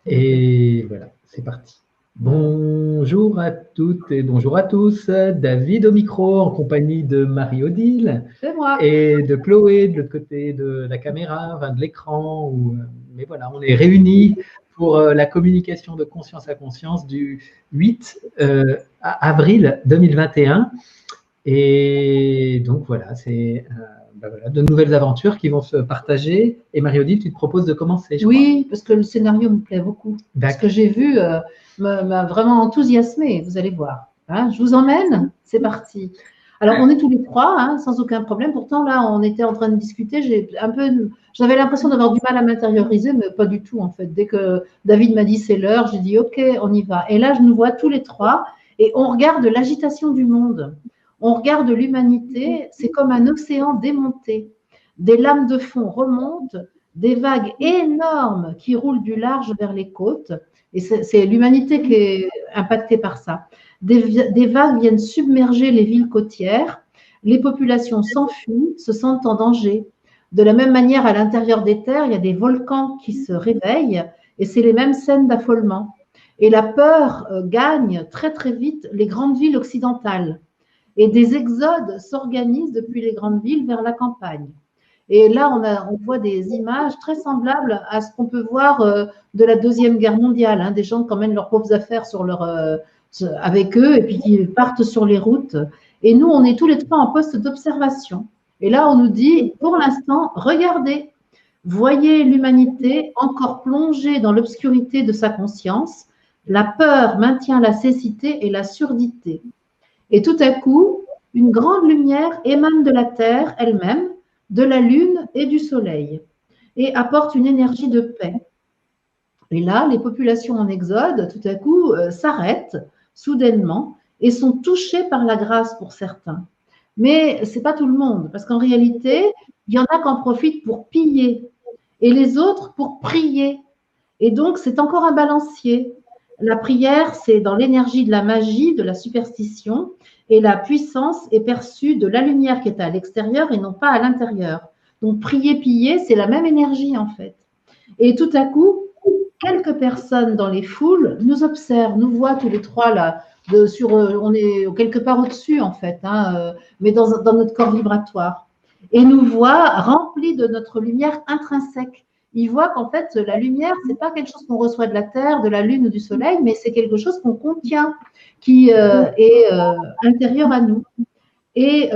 Et voilà, c'est parti. Bonjour à toutes et bonjour à tous. David au micro en compagnie de Marie-Odile C'est moi. et de Chloé de l'autre côté de la caméra, enfin de l'écran. Mais voilà, on est réunis pour la communication de conscience à conscience du 8 avril 2021. Et donc voilà, c'est voilà, de nouvelles aventures qui vont se partager. Et Marie-Odile, tu te proposes de commencer, je crois. Oui, parce que le scénario me plaît beaucoup. Ce que j'ai vu m'a vraiment enthousiasmée, vous allez voir. Hein, je vous emmène, c'est parti. Alors, on est tous les trois, hein, sans aucun problème. Pourtant, là, on était en train de discuter. J'avais l'impression d'avoir du mal à m'intérioriser, mais pas du tout, en fait. Dès que David m'a dit c'est l'heure, j'ai dit OK, on y va. Et là, je nous vois tous les trois et on regarde l'agitation du monde. On regarde l'humanité, c'est comme un océan démonté. Des lames de fond remontent, des vagues énormes qui roulent du large vers les côtes. Et c'est l'humanité qui est impactée par ça. Des vagues viennent submerger les villes côtières. Les populations s'enfuient, se sentent en danger. De la même manière, à l'intérieur des terres, il y a des volcans qui se réveillent et c'est les mêmes scènes d'affolement. Et la peur gagne très très vite les grandes villes occidentales. Et des exodes s'organisent depuis les grandes villes vers la campagne. Et là, on voit des images très semblables à ce qu'on peut voir de la Deuxième Guerre mondiale, hein, des gens qui emmènent leurs pauvres affaires avec eux et puis qui partent sur les routes. Et nous, on est tous les trois en poste d'observation. Et là, on nous dit, pour l'instant, regardez, voyez l'humanité encore plongée dans l'obscurité de sa conscience. La peur maintient la cécité et la surdité. Et tout à coup, une grande lumière émane de la Terre elle-même, de la Lune et du Soleil, et apporte une énergie de paix. Et là, les populations en exode, tout à coup, s'arrêtent soudainement et sont touchées par la grâce pour certains. Mais ce n'est pas tout le monde, parce qu'en réalité, il y en a qui en profitent pour piller et les autres pour prier. Et donc, c'est encore un balancier. La prière, c'est dans l'énergie de la magie, de la superstition, et la puissance est perçue de la lumière qui est à l'extérieur et non pas à l'intérieur. Donc, prier, piller, c'est la même énergie en fait. Et tout à coup, quelques personnes dans les foules nous observent, nous voient tous les trois là, on est quelque part au-dessus en fait, hein, mais dans notre corps vibratoire. Et nous voient remplis de notre lumière intrinsèque. Ils voient qu'en fait, la lumière, ce n'est pas quelque chose qu'on reçoit de la Terre, de la Lune ou du Soleil, mais c'est quelque chose qu'on contient, qui est intérieur à nous. Et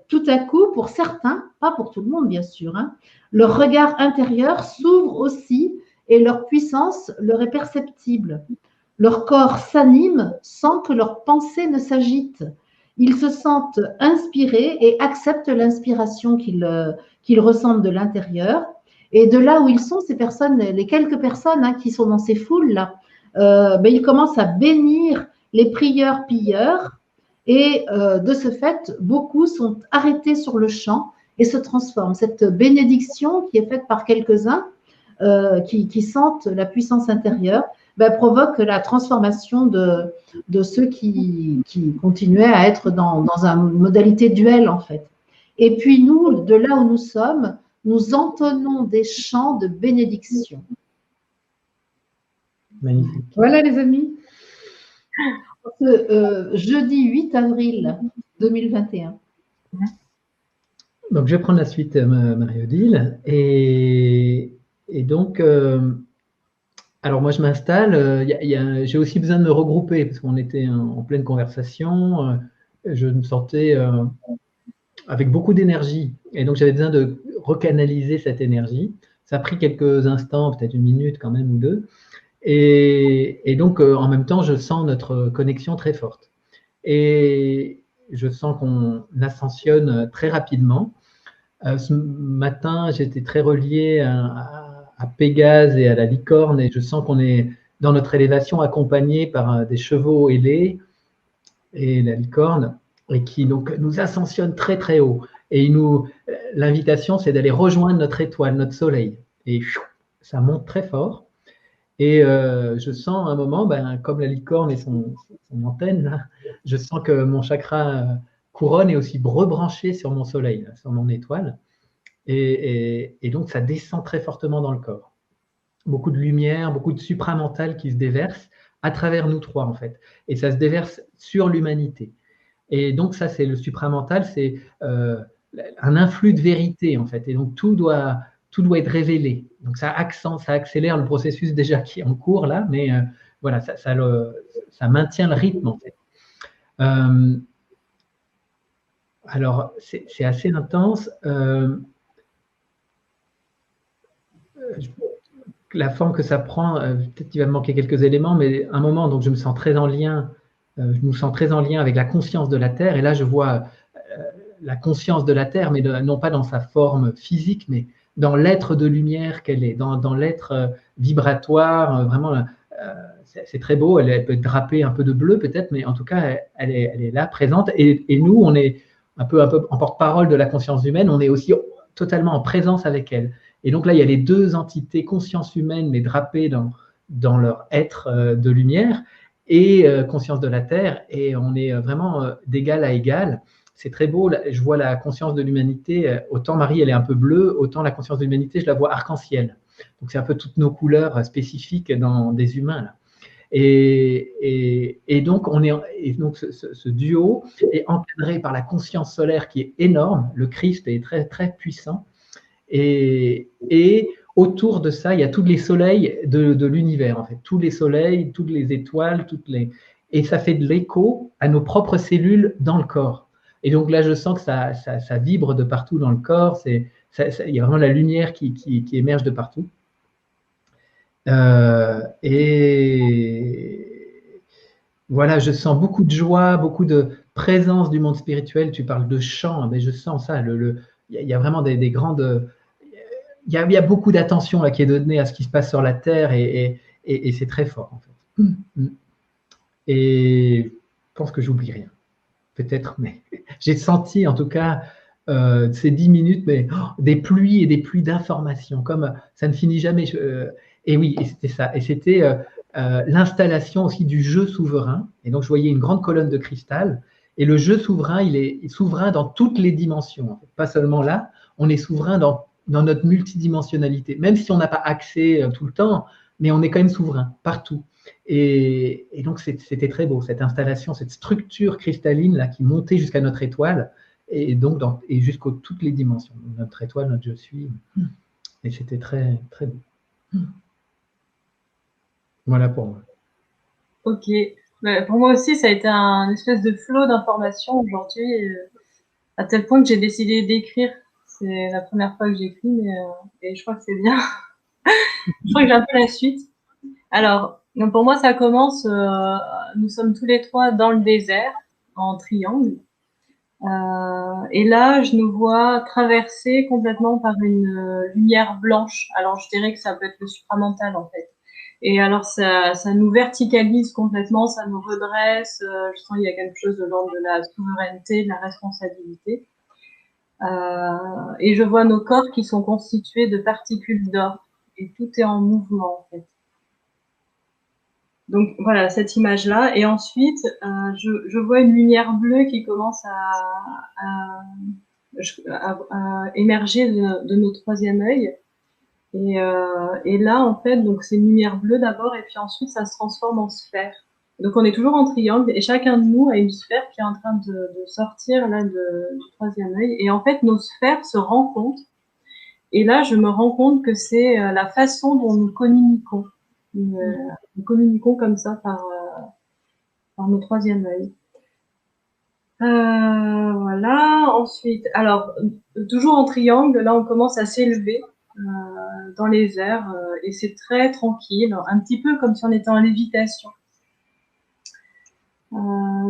tout à coup, pour certains, pas pour tout le monde bien sûr, hein, leur regard intérieur s'ouvre aussi et leur puissance leur est perceptible. Leur corps s'anime sans que leur pensée ne s'agite. Ils se sentent inspirés et acceptent l'inspiration qu'ils ressentent de l'intérieur. Et de là où ils sont, ces personnes, les quelques personnes hein, qui sont dans ces foules-là, ils commencent à bénir les prieurs-pilleurs. Et de ce fait, beaucoup sont arrêtés sur le champ et se transforment. Cette bénédiction qui est faite par quelques-uns qui sentent la puissance intérieure provoque la transformation de ceux qui continuaient à être dans une modalité duel en fait. Et puis nous, de là où nous sommes, nous entonnons des chants de bénédiction. Magnifique. Voilà les amis. Jeudi 8 avril 2021. Donc, je vais prendre la suite, Marie-Odile. Et donc, alors moi, je m'installe. J'ai aussi besoin de me regrouper parce qu'on était en pleine conversation. Je me sentais avec beaucoup d'énergie. Et donc, j'avais besoin de recanaliser cette énergie. Ça a pris quelques instants, peut-être une minute quand même ou deux. Et donc, en même temps, je sens notre connexion très forte. Et je sens qu'on ascensionne très rapidement. Ce matin, j'étais très relié à Pégase et à la licorne, et je sens qu'on est dans notre élévation accompagné par des chevaux ailés et la licorne, et qui donc nous ascensionne très très haut. Et l'invitation, c'est d'aller rejoindre notre étoile, notre soleil. Et ça monte très fort. Et je sens à un moment, comme la licorne et son antenne, là, je sens que mon chakra couronne est aussi rebranché sur mon soleil, là, sur mon étoile. Et donc, ça descend très fortement dans le corps. beaucoup de lumière, beaucoup de supramental qui se déverse à travers nous trois, en fait. Et ça se déverse sur l'humanité. Et donc, ça, c'est le supramental, c'est un influx de vérité, en fait. Et donc, tout doit être révélé. Donc, ça accélère le processus déjà qui est en cours, là, mais voilà, ça maintient le rythme, en fait. Alors, c'est assez intense. La forme que ça prend, peut-être qu'il va me manquer quelques éléments, mais un moment, donc je me sens très en lien, je me sens très en lien avec la conscience de la Terre, et là je vois la conscience de la Terre, mais non pas dans sa forme physique, mais dans l'être de lumière qu'elle est, dans l'être vibratoire, vraiment, c'est très beau, elle peut être drapée un peu de bleu peut-être, mais en tout cas, elle est là, présente, et nous, on est un peu en porte-parole de la conscience humaine, on est aussi totalement en présence avec elle. Et donc là, il y a les deux entités, conscience humaine, mais drapées dans leur être de lumière, et conscience de la Terre, et on est vraiment d'égal à égal. C'est très beau, je vois la conscience de l'humanité, autant Marie, elle est un peu bleue, autant la conscience de l'humanité, je la vois arc-en-ciel. Donc c'est un peu toutes nos couleurs spécifiques dans des humains, là. Et donc, ce duo est encadré par la conscience solaire qui est énorme. Le Christ est très, très puissant. Et autour de ça, il y a tous les soleils de l'univers, en fait. Tous les soleils, toutes les étoiles, et ça fait de l'écho à nos propres cellules dans le corps. Et donc là, je sens que ça vibre de partout dans le corps. Il y a vraiment la lumière qui émerge de partout. Et voilà, je sens beaucoup de joie, beaucoup de présence du monde spirituel. Tu parles de chant, mais je sens ça. Il y a vraiment des grandes. Il y a beaucoup d'attention là qui est donnée à ce qui se passe sur la Terre et c'est très fort en fait. Et je pense que j'oublie rien, peut-être, mais j'ai senti en tout cas ces 10 minutes, mais des pluies et des pluies d'informations, comme ça ne finit jamais. Et oui, et c'était ça. Et c'était l'installation aussi du jeu souverain. Et donc je voyais une grande colonne de cristal. Et le jeu souverain, il est souverain dans toutes les dimensions. En fait. Pas seulement là, on est souverain dans notre multidimensionnalité. Même si on n'a pas accès tout le temps, mais on est quand même souverain partout. Et donc c'était très beau, cette installation, cette structure cristalline là qui montait jusqu'à notre étoile et donc et jusqu'à toutes les dimensions. Notre étoile, notre je suis. Et c'était très, très beau. Voilà pour moi. Ok. Pour moi aussi, ça a été un espèce de flot d'informations aujourd'hui, à tel point que j'ai décidé d'écrire. C'est la première fois que j'écris, mais et je crois que c'est bien. Je crois que j'ai un peu la suite. Alors, donc pour moi, ça commence. Nous sommes tous les trois dans le désert, en triangle. Et là, je nous vois traverser complètement par une lumière blanche. Alors, je dirais que ça peut être le supramental, en fait. Et alors, ça nous verticalise complètement, ça nous redresse. Je sens qu'il y a quelque chose de l'ordre de la souveraineté, de la responsabilité. Et je vois nos corps qui sont constitués de particules d'or. Et tout est en mouvement, en fait. Donc voilà, cette image-là. Et ensuite, je vois une lumière bleue qui commence à émerger de notre troisième œil. Et là, en fait, donc c'est une lumière bleue d'abord, et puis ensuite, ça se transforme en sphère. Donc on est toujours en triangle, et chacun de nous a une sphère qui est en train de sortir là du troisième œil. Et en fait, nos sphères se rencontrent. Et là, je me rends compte que c'est la façon dont nous communiquons. Nous communiquons comme ça par nos troisième œil. Voilà. Ensuite, alors toujours en triangle, là on commence à s'élever dans les airs et c'est très tranquille, un petit peu comme si on était en lévitation.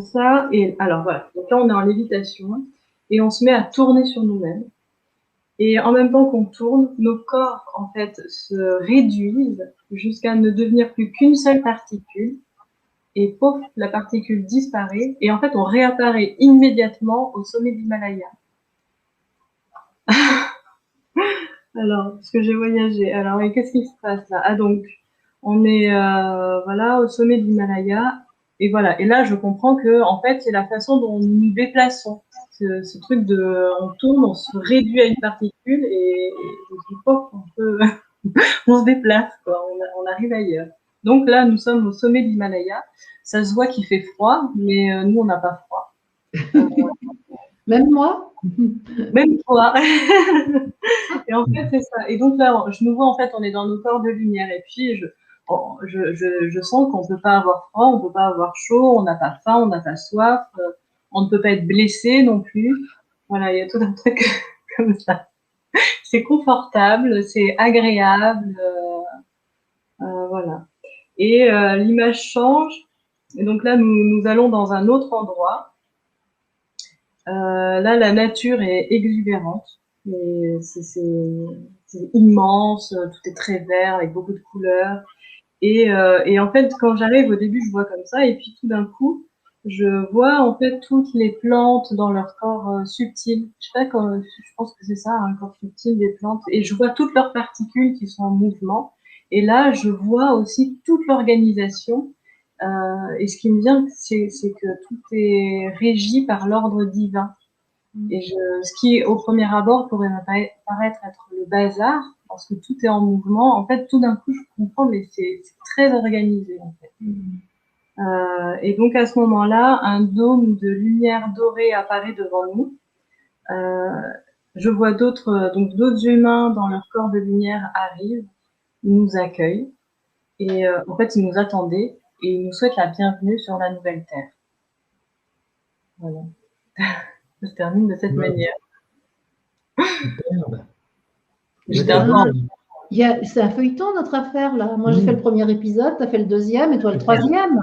Ça et alors voilà. Donc là on est en lévitation et on se met à tourner sur nous-mêmes. Et en même temps qu'on tourne, nos corps en fait se réduisent jusqu'à ne devenir plus qu'une seule particule. Et pouf, la particule disparaît, et en fait, on réapparaît immédiatement au sommet de l'Himalaya. Alors, parce que j'ai voyagé. Alors, et qu'est-ce qui se passe là? Ah donc, on est voilà au sommet de l'Himalaya, et voilà. Et là, je comprends que en fait, c'est la façon dont nous nous déplaçons. Ce truc de, on tourne, on se réduit à une particule, et pouf, on peut on se déplace, quoi, on arrive ailleurs. Donc là, nous sommes au sommet de l'Himalaya. Ça se voit qu'il fait froid, mais nous, on n'a pas froid. Même moi? Même toi. Et en fait, c'est ça. Et donc là, je nous vois, en fait, on est dans nos corps de lumière. Et puis, je sens qu'on ne peut pas avoir froid, on ne peut pas avoir chaud, on n'a pas faim, on n'a pas soif, on ne peut pas être blessé non plus. Voilà, il y a tout un truc comme ça. C'est confortable, c'est agréable, voilà. Et l'image change. Et donc là, nous allons dans un autre endroit. Là, la nature est exubérante. C'est immense, tout est très vert avec beaucoup de couleurs. Et en fait, quand j'arrive au début, je vois comme ça, et puis tout d'un coup, je vois en fait toutes les plantes dans leur corps subtil. Je sais pas quand, je pense que c'est ça, un corps subtil des plantes. Et je vois toutes leurs particules qui sont en mouvement. Et là, je vois aussi toute l'organisation. Et ce qui me vient, c'est que tout est régi par l'ordre divin. Et ce qui, au premier abord, pourrait paraître être le bazar, parce que tout est en mouvement. En fait, tout d'un coup, je comprends, mais c'est très organisé, en fait. Et donc, à ce moment-là, un dôme de lumière dorée apparaît devant nous. Je vois d'autres humains dans leur corps de lumière arrivent, ils nous accueillent, et en fait, ils nous attendaient, et ils nous souhaitent la bienvenue sur la nouvelle Terre. Voilà. Ça se termine de cette manière. Superbe. J'étais un peu en... C'est un feuilleton, notre affaire, là. Moi, j'ai fait le premier épisode, tu as fait le deuxième, et toi le troisième.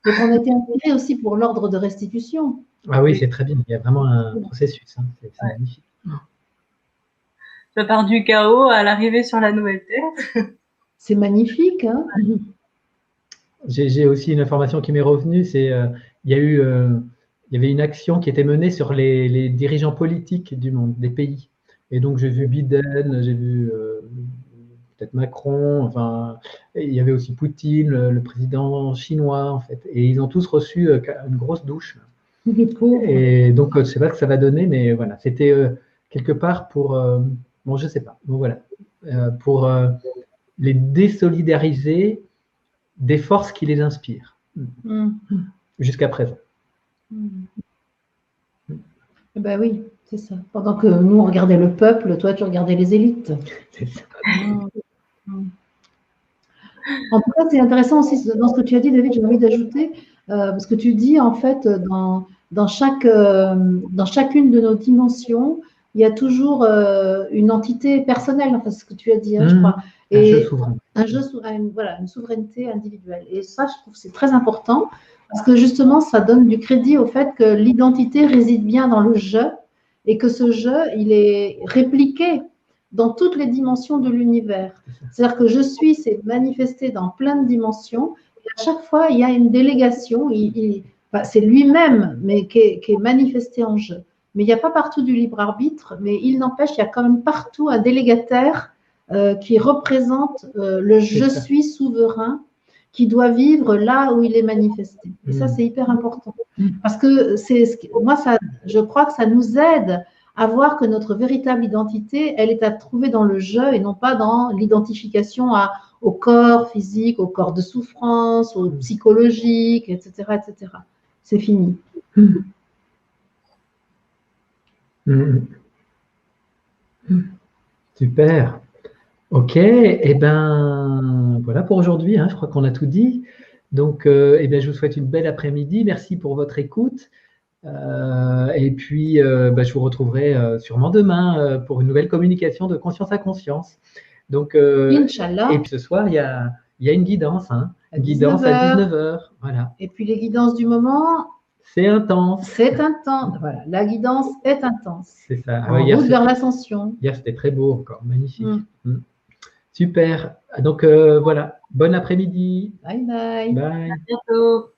Donc, on a été inspirés aussi pour l'ordre de restitution. Ah oui, c'est très bien. Il y a vraiment un processus. Hein. C'est magnifique. Ça part du chaos à l'arrivée sur la nouvelle Terre. C'est magnifique. Hein. J'ai aussi une information qui m'est revenue. C'est il y avait une action qui était menée sur les dirigeants politiques du monde, des pays. Et donc, j'ai vu Biden, j'ai vu peut-être Macron, enfin, il y avait aussi Poutine, le président chinois, en fait. Et ils ont tous reçu une grosse douche. Et donc, je ne sais pas ce que ça va donner, mais voilà, c'était quelque part pour, bon, je ne sais pas, bon, voilà, pour les désolidariser des forces qui les inspirent, jusqu'à présent. Ben oui, c'est ça. Pendant que nous, on regardait le peuple, toi, tu regardais les élites. C'est ça. En tout cas, c'est intéressant aussi dans ce que tu as dit, David, j'ai envie d'ajouter, parce que tu dis, en fait, dans chacune de nos dimensions, il y a toujours une entité personnelle, enfin, ce que tu as dit, hein, je crois. Et un jeu souverain. Voilà, une souveraineté individuelle. Et ça, je trouve que c'est très important, parce que justement, ça donne du crédit au fait que l'identité réside bien dans le jeu, et que ce jeu, il est répliqué dans toutes les dimensions de l'univers. C'est-à-dire que je suis, c'est manifesté dans plein de dimensions, et à chaque fois, il y a une délégation, c'est lui-même, mais qui est manifesté en jeu. Mais il n'y a pas partout du libre arbitre, mais il n'empêche, il y a quand même partout un délégataire qui représente le je suis souverain, qui doit vivre là où il est manifesté. Et ça, c'est hyper important. Parce que moi, je crois que ça nous aide à voir que notre véritable identité, elle est à trouver dans le jeu et non pas dans l'identification au corps physique, au corps de souffrance, au psychologique, etc., etc. C'est fini. Super. Ok, et ben voilà pour aujourd'hui, hein, je crois qu'on a tout dit. Donc, ben, je vous souhaite une belle après-midi. Merci pour votre écoute. Et puis, ben, je vous retrouverai sûrement demain pour une nouvelle communication de conscience à conscience. Donc, Inch'Allah. Et puis ce soir, il y a une guidance, hein, guidance à 19h. Voilà. Et puis les guidances du moment. C'est intense. C'est intense. Voilà, la guidance est intense. C'est ça. En route vers l'ascension. Hier, c'était très beau encore, magnifique. Super. Donc voilà, bon après-midi. Bye bye. Bye. À bientôt.